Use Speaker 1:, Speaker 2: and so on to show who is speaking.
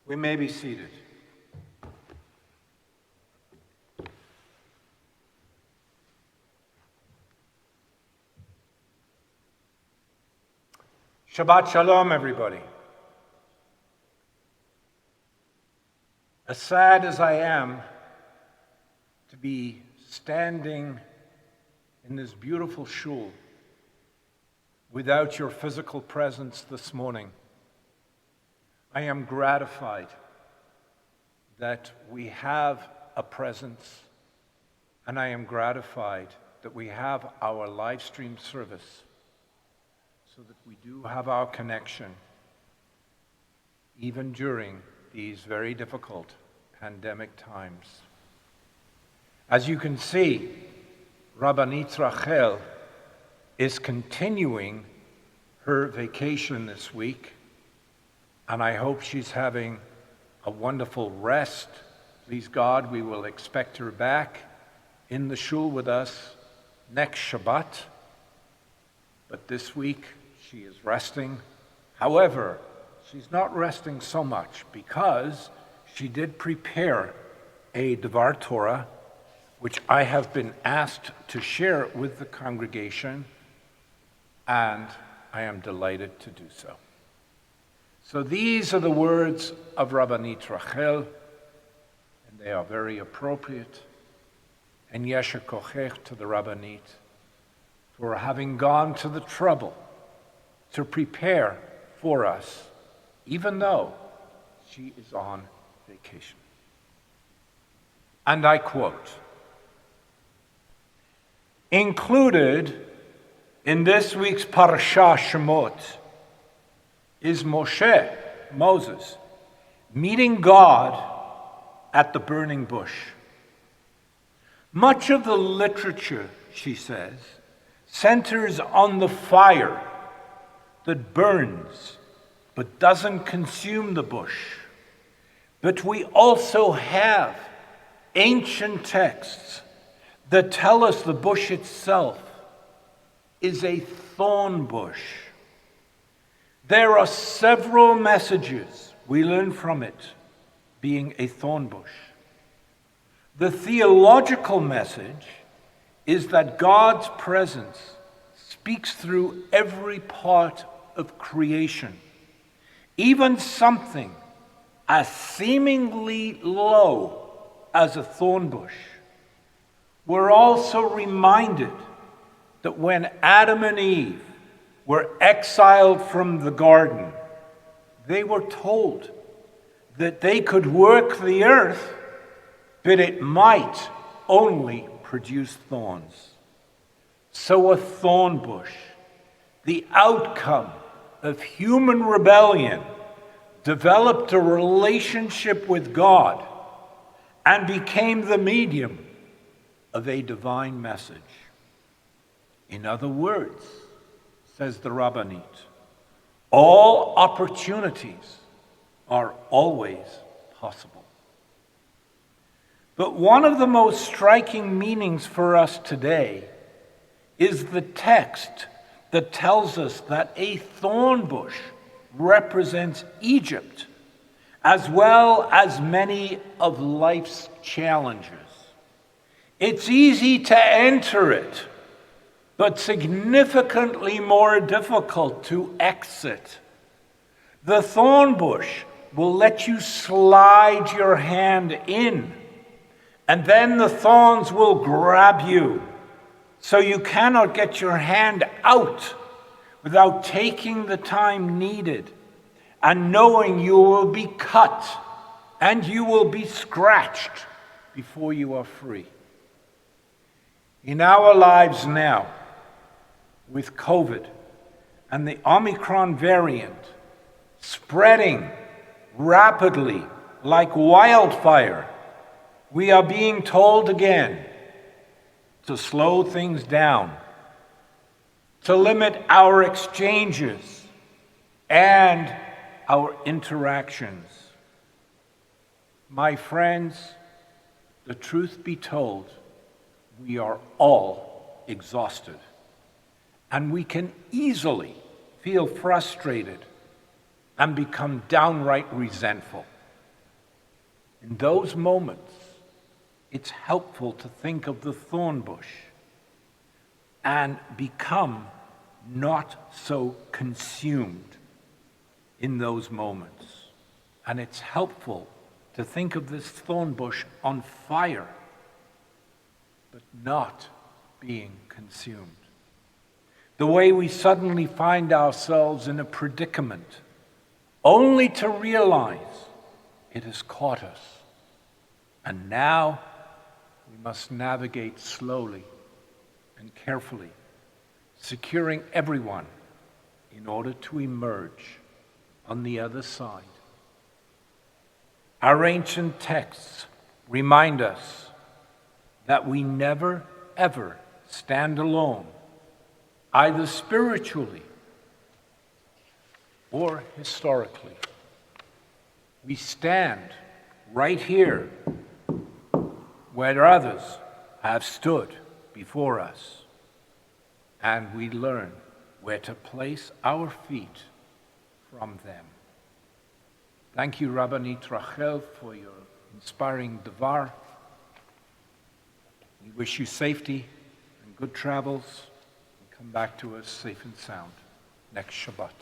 Speaker 1: We may be seated. Shabbat Shalom, everybody. As sad as I am to be standing in this beautiful shul without your physical presence this morning, I am gratified that we have a presence, and I am gratified that we have our live stream service so that we do have our connection even during these very difficult pandemic times. As you can see, Rabbanit Rachel is continuing her vacation this week, and I hope she's having a wonderful rest. Please God, we will expect her back in the shul with us next Shabbat. But this week, she is resting. However, she's not resting so much because she did prepare a Beth Torah, which I have been asked to share with the congregation, and I am delighted to do so. So these are the words of Rabbanit Rachel, and they are very appropriate. And Yesher Kochech to the Rabbanit for having gone to the trouble to prepare for us, even though she is on vacation. And I quote, included in this week's Parashah Shemot is Moshe, Moses, meeting God at the burning bush. Much of the literature, she says, centers on the fire that burns but doesn't consume the bush. But we also have ancient texts that tell us the bush itself is a thorn bush. There are several messages we learn from it being a thorn bush. The theological message is that God's presence speaks through every part of creation, even something as seemingly low as a thorn bush. We're also reminded that when Adam and Eve were exiled from the garden, they were told that they could work the earth, but it might only produce thorns. So a thorn bush, the outcome of human rebellion, developed a relationship with God and became the medium of a divine message. In other words, says the Rabbanit, all opportunities are always possible. But one of the most striking meanings for us today is the text that tells us that a thorn bush represents Egypt, as well as many of life's challenges. It's easy to enter it, but significantly more difficult to exit. The thorn bush will let you slide your hand in, and then the thorns will grab you, so you cannot get your hand out without taking the time needed and knowing you will be cut and you will be scratched before you are free. In our lives now, with COVID and the Omicron variant spreading rapidly like wildfire, we are being told again to slow things down, to limit our exchanges and our interactions. My friends, the truth be told, we are all exhausted, and we can easily feel frustrated and become downright resentful. In those moments, it's helpful to think of the thorn bush and become not so consumed in those moments. And it's helpful to think of this thorn bush on fire, but not being consumed. The way we suddenly find ourselves in a predicament, only to realize it has caught us. And now we must navigate slowly and carefully, securing everyone in order to emerge on the other side. Our ancient texts remind us that we never, ever stand alone, either spiritually or historically. We stand right here where others have stood before us, and we learn where to place our feet from them. Thank you, Rabbanit Rachel, for your inspiring devar. We wish you safety and good travels, and come back to us safe and sound next Shabbat.